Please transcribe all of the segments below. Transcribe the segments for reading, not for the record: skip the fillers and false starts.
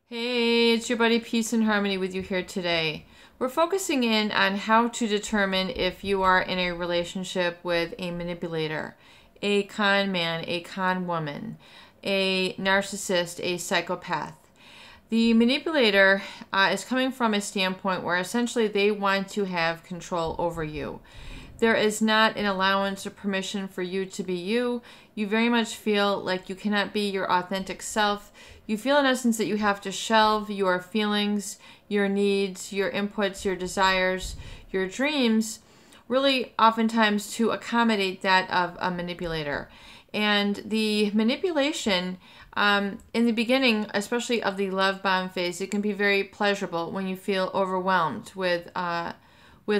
Hey, it's your buddy Peace and Harmony with you here today. We're focusing in on how to determine if you are in a relationship with a manipulator, a con man, a con woman, a narcissist, a psychopath. The manipulator is coming from a standpoint where essentially they want to have control over you. There is not an allowance or permission for you to be you. You very much feel like you cannot be your authentic self. You feel in essence that you have to shelve your feelings, your needs, your inputs, your desires, your dreams, really oftentimes to accommodate that of a manipulator. And the manipulation in the beginning, especially of the love bomb phase, it can be very pleasurable when you feel overwhelmed with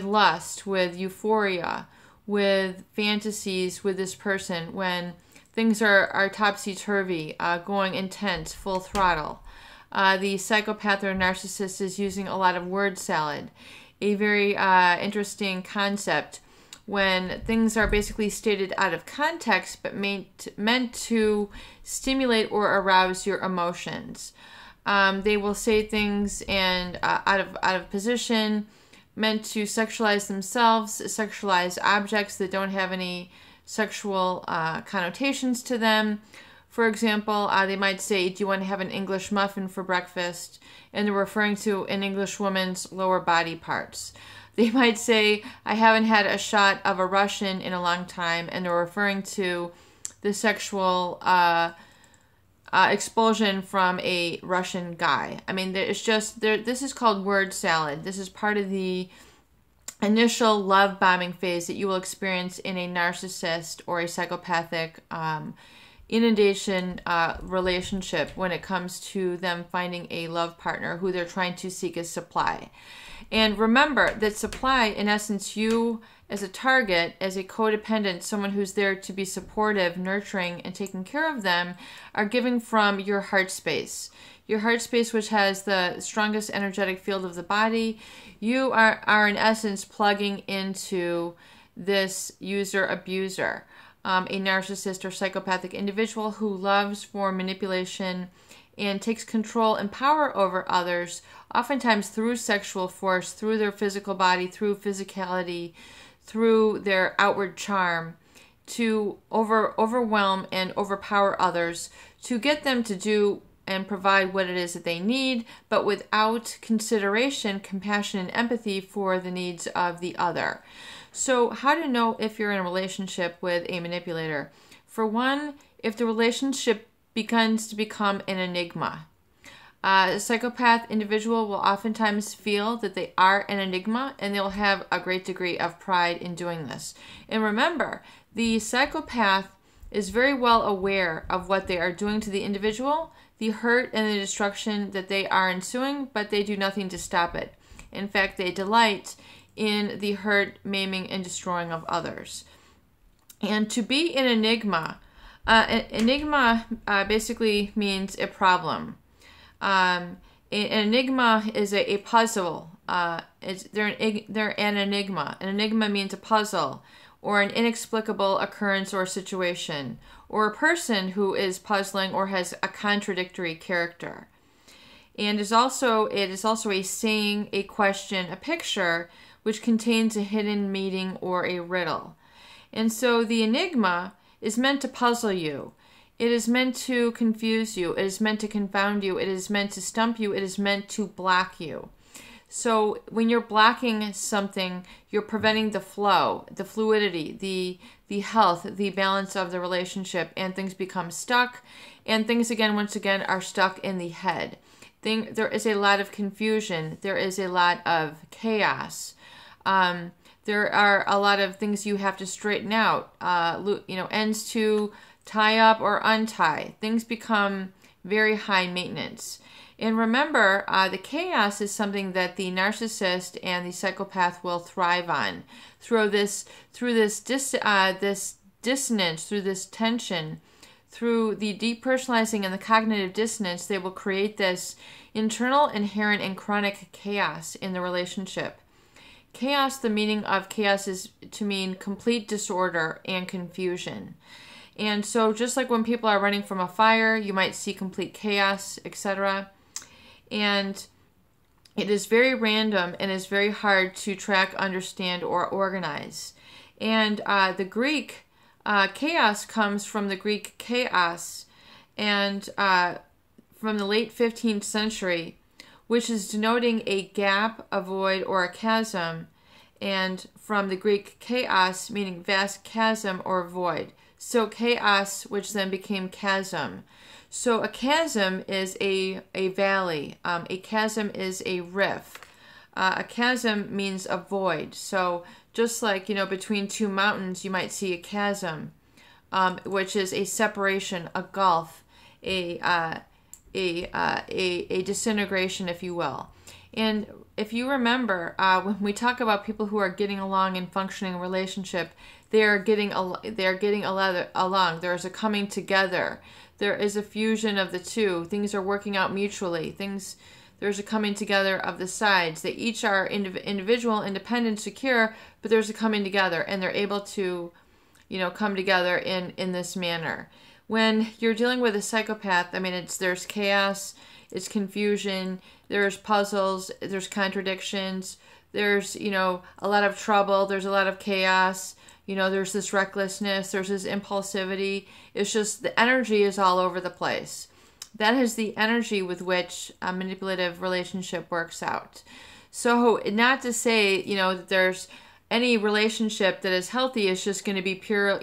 lust, with euphoria, with fantasies with this person, when things are topsy-turvy, going intense, full throttle. The psychopath or narcissist is using a lot of word salad, a very interesting concept when things are basically stated out of context but meant to stimulate or arouse your emotions. They will say things and out of position, meant to sexualize themselves, sexualize objects that don't have any sexual connotations to them. For example, they might say, "Do you want to have an English muffin for breakfast?" And they're referring to an English woman's lower body parts. They might say, "I haven't had a shot of a Russian in a long time," and they're referring to the sexual expulsion from a Russian guy. I mean, it's just there. This is called word salad. This is part of the initial love bombing phase that you will experience in a narcissist or a psychopathic inundation relationship when it comes to them finding a love partner who they're trying to seek as supply. And remember that supply, in essence, you as a target, as a codependent, someone who's there to be supportive, nurturing, and taking care of them, are giving from your heart space. Your heart space, which has the strongest energetic field of the body, you are in essence plugging into this user-abuser, a narcissist or psychopathic individual who loves for manipulation and takes control and power over others, oftentimes through sexual force, through their physical body, through physicality, through their outward charm, to overwhelm and overpower others, to get them to do and provide what it is that they need, but without consideration, compassion, and empathy for the needs of the other. So how to know if you're in a relationship with a manipulator? For one, if the relationship begins to become an enigma. A psychopath individual will oftentimes feel that they are an enigma, and they'll have a great degree of pride in doing this. And remember, the psychopath is very well aware of what they are doing to the individual, the hurt and the destruction that they are ensuing, but they do nothing to stop it. In fact, they delight in the hurt, maiming, and destroying of others. And to be an enigma, basically means a problem. An enigma is a puzzle. They're an enigma. An enigma means a puzzle, or an inexplicable occurrence or situation, or a person who is puzzling or has a contradictory character. And it is also a saying, a question, a picture, which contains a hidden meaning or a riddle. And so the enigma is meant to puzzle you. It is meant to confuse you. It is meant to confound you. It is meant to stump you. It is meant to block you. So when you're blocking something, you're preventing the flow, the fluidity, the health, the balance of the relationship, and things become stuck. And things, once again, are stuck in the head. There is a lot of confusion. There is a lot of chaos. There are a lot of things you have to straighten out. Ends to tie up or untie. Things become very high maintenance. And remember, the chaos is something that the narcissist and the psychopath will thrive on. Through this dissonance, through this tension, through the depersonalizing and the cognitive dissonance, they will create this internal, inherent, and chronic chaos in the relationship. Chaos, the meaning of chaos is to mean complete disorder and confusion. And so just like when people are running from a fire, you might see complete chaos, etc. and it is very random and is very hard to track, understand, or organize. And the Greek chaos comes from the Greek chaos, and from the late 15th century, which is denoting a gap, a void, or a chasm, and from the Greek chaos, meaning vast chasm or void. So chaos, which then became chasm. So a chasm is a valley. A chasm is a rift. A chasm means a void. So just like, between two mountains, you might see a chasm, which is a separation, a gulf, a disintegration, if you will. And if you remember, when we talk about people who are getting along and functioning in a relationship, they are getting along. There is a coming together. There is a fusion of the two. Things are working out mutually. There's a coming together of the sides. They each are individual, independent, secure, but there's a coming together, and they're able to, come together in this manner. When you're dealing with a psychopath, there's chaos, it's confusion, there's puzzles, there's contradictions, there's, a lot of trouble, there's a lot of chaos, there's this recklessness, there's this impulsivity. It's just the energy is all over the place. That is the energy with which a manipulative relationship works out. So not to say, that there's any relationship that is healthy is just going to be pure,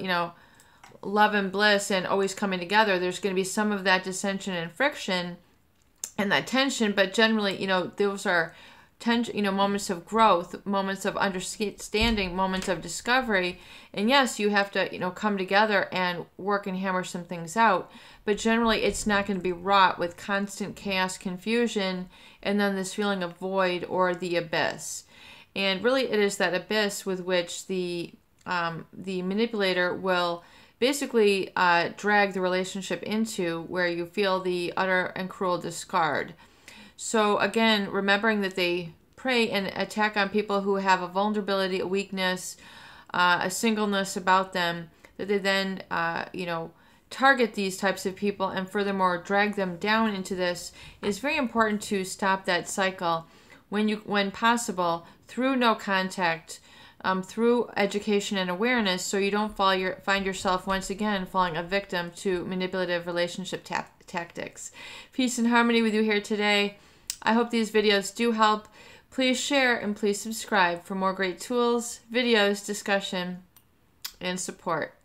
love and bliss and always coming together. There's going to be some of that dissension and friction and that tension, but generally, those are moments of growth, moments of understanding, moments of discovery. And yes, you have to, come together and work and hammer some things out. But generally, it's not going to be wrought with constant chaos, confusion, and then this feeling of void or the abyss. And really, it is that abyss with which the manipulator will basically drag the relationship into, where you feel the utter and cruel discard. So again, remembering that they prey and attack on people who have a vulnerability, a weakness, a singleness about them, that they then, target these types of people and furthermore drag them down into this, is very important to stop that cycle when possible, through no contact, through education and awareness, so you don't find yourself once again falling a victim to manipulative relationship tactics. Peace and harmony with you here today. I hope these videos do help. Please share and please subscribe for more great tools, videos, discussion, and support.